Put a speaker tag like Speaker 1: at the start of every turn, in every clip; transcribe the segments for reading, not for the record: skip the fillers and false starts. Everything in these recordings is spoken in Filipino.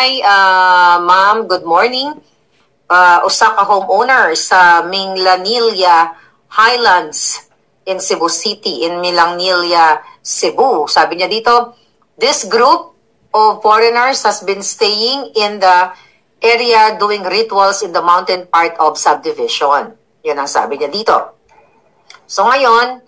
Speaker 1: Hi, ma'am. Good morning. Usa ka homeowner sa Minglanilla Highlands in Cebu City, in Minglanilla, Cebu. Sabi niya dito, this group of foreigners has been staying in the area doing rituals in the mountain part of subdivision. Yan ang sabi niya dito. So ngayon,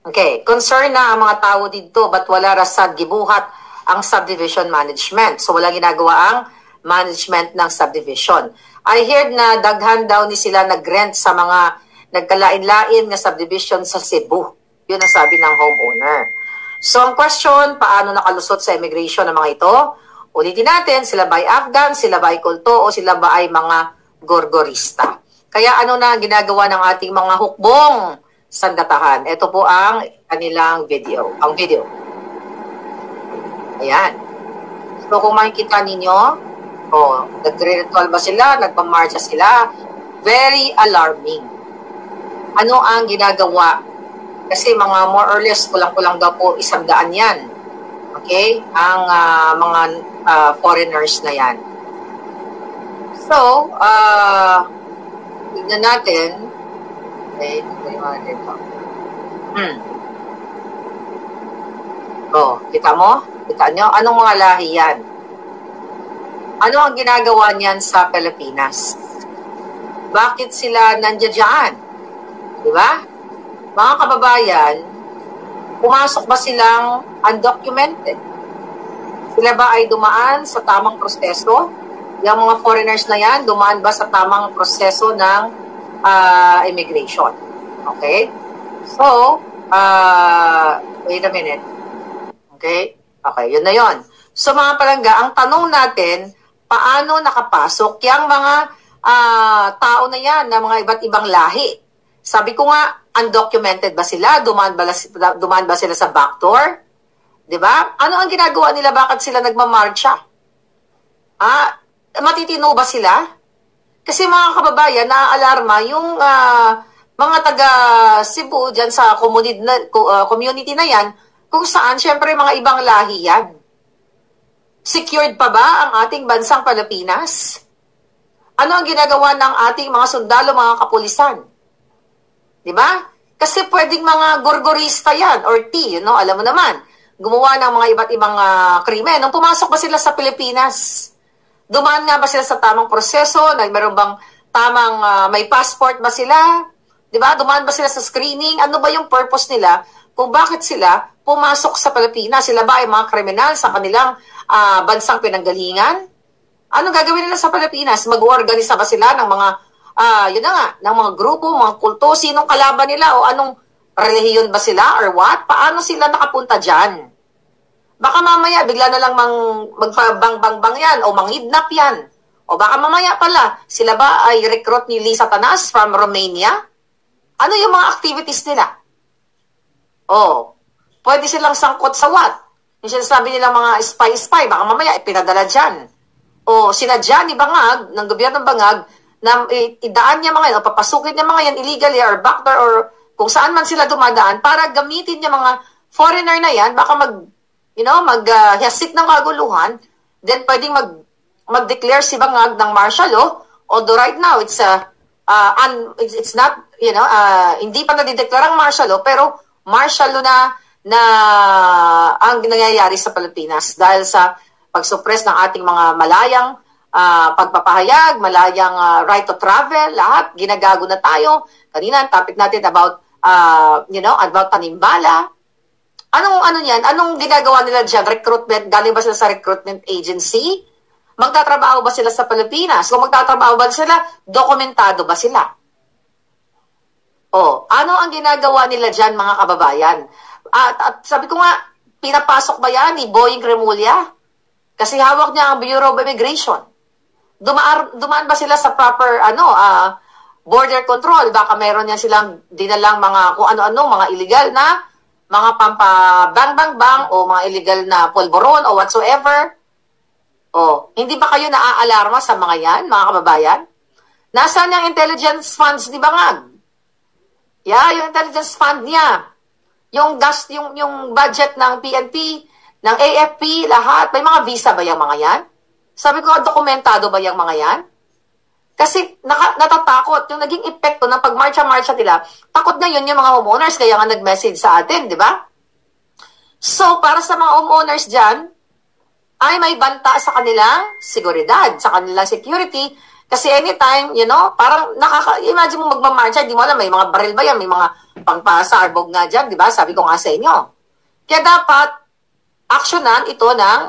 Speaker 1: okay, concern na ang mga tao dito but wala rasad gibuhat ang subdivision management. So wala ginagawa ang management ng subdivision. I heard na daghan daw ni sila nag-rent sa mga nagkalain-lain na subdivision sa Cebu. Yun ang sabi ng homeowner. So ang question, paano nakalusot sa immigration ng mga ito? Ulitin natin, sila ba ay Afghan, sila ba ay kulto, o sila ba ay mga gorgorista? Kaya ano na ginagawa ng ating mga hukbong sandatahan? Ito po ang kanilang video. Ang video. Ayan. So kung makikita ninyo, nagre-ritual ba sila? Nagpamarcha sila? Very alarming. Ano ang ginagawa? Kasi mga more or less, kulang-kulang daw po 100 yan. Okay? Ang mga foreigners na yan. So, tignan natin. Okay, tignan natin ito. Kita mo? Kita nyo? Anong mga lahi yan? Ano ang ginagawa niyan sa Pilipinas? Bakit sila nandiyan dyan? Diba? Mga kababayan, pumasok ba silang undocumented? Sila ba ay dumaan sa tamang proseso? Yung mga foreigners na yan, dumaan ba sa tamang proseso ng immigration? Okay? So, wait a minute. Okay? Okay, yun na yun. So mga palangga, ang tanong natin, paano nakapasok yung mga tao na yan, na mga iba't ibang lahi? Sabi ko nga, undocumented ba sila? Dumaan ba sila sa backdoor? Diba? Ano ang ginagawa nila? Bakit sila nagmamarcha? Matitino ba sila? Kasi mga kababayan, naaalarma yung mga taga Cebu dyan sa community na yan, kung saan, syempre, mga ibang lahi yan. Secured pa ba ang ating bansang Pilipinas? Ano ang ginagawa ng ating mga sundalo, mga kapulisan? Diba? Kasi pwedeng mga gorgorista yan, or alam mo naman, gumawa ng mga iba't ibang krimen. Nung pumasok ba sila sa Pilipinas? Dumaan nga ba sila sa tamang proseso? Meron bang tamang, may passport ba sila? Diba? Dumaan ba sila sa screening? Ano ba yung purpose nila? Kung bakit sila pumasok sa Pilipinas? Sila ba ay mga kriminal sa kanilang bansang pinanggalingan? Ano gagawin nila sa Pilipinas? Mag-organisa ba sila ng mga, ng mga grupo, mga kulto? Sinong kalaban nila? O anong relihiyon ba sila? Or what? Paano sila nakapunta dyan? Baka mamaya bigla na lang magpabang-bang-bang yan o manghidnap yan. O baka mamaya pala, sila ba ay recruit ni Lisa Tanas from Romania? Ano yung mga activities nila? Pwede silang sangkot sa what? Yung sinasabi nila mga spy-spy, baka mamaya ipinadala dyan. Sinadya ni Bangag, ng gobyerno ng Bangag, na idaan niya mga yan, o papasukin niya mga yan illegally or backdoor or kung saan man sila dumadaan para gamitin niya mga foreigner na yan, baka maghasik ng kaguluhan, then pwedeng mag-declare si Bangag ng martial law, although right now it's not, hindi pa nadideklarang martial law, pero martial law na ang nangyayari sa Pilipinas dahil sa pagsuppress ng ating mga malayang pagpapahayag, malayang right to travel, lahat, ginagago na tayo. Kanina, topic natin about, about tanimbala. Anong ginagawa nila dyan? Recruitment, galing ba sila sa recruitment agency? Magtatrabaho ba sila sa Pilipinas? Kung magtatrabaho ba sila, dokumentado ba sila? Ano ang ginagawa nila dyan, mga kababayan? At sabi ko nga, pinapasok ba yan ni Boying Remulla? Kasi hawak niya ang Bureau of Immigration. Dumaan ba sila sa proper border control? Baka meron yan silang dinalang mga kung ano-ano, mga illegal na, mga pampabang-bang-bang o mga illegal na polvoron o whatsoever. Hindi ba kayo naaalarma sa mga yan, mga kababayan? Nasaan yung intelligence funds ni Bangag? Yung intelligence fund niya. Yung budget ng PNP, ng AFP, lahat. May mga visa ba yung mga yan? Sabi ko, dokumentado ba yung mga yan? Kasi natatakot yung naging epekto ng pag-marcha-marcha nila. Takot ngayon yung mga homeowners, kaya nga nag-message sa atin, di ba? So, para sa mga homeowners dyan, ay may banta sa kanilang seguridad, sa kanilang security. Kasi anytime, parang imagine mo magmamarcha, di mo alam, may mga baril ba yan, may mga pangpasarbog nga dyan, di ba? Sabi ko nga sa inyo. Kaya dapat, aksyonan ito ng,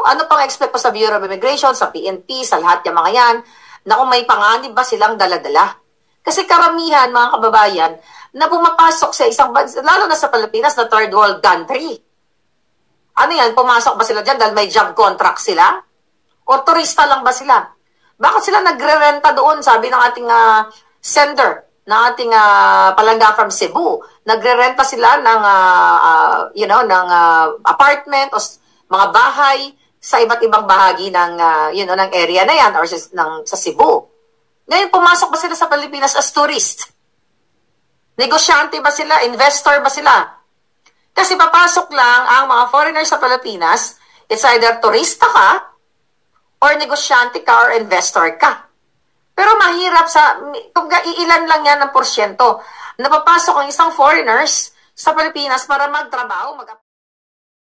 Speaker 1: ano pang expect ko sa Bureau of Immigration, sa PNP, sa lahat yung mga yan, na kung may panganib ba silang daladala. Kasi karamihan, mga kababayan, na pumapasok sa isang bansa, lalo na sa Pilipinas, na third world country. Ano yan, pumasok ba sila dyan dahil may job contract sila? O turista lang ba sila? Bakit sila nagre-renta doon? Sabi ng ating sender, ng ating palangga from Cebu, nagre-renta sila ng, ng apartment o mga bahay sa iba't ibang bahagi ng, ng area na yan or sa Cebu. Ngayon, pumasok ba sila sa Pilipinas as tourist? Negosyante ba sila? Investor ba sila? Kasi papasok lang ang mga foreigners sa Pilipinas, it's either turista ka, or negosyante ka, or investor ka. Pero mahirap kung iilan lang yan ng porsyento, na papasok ang isang foreigners sa Pilipinas para magtrabaho,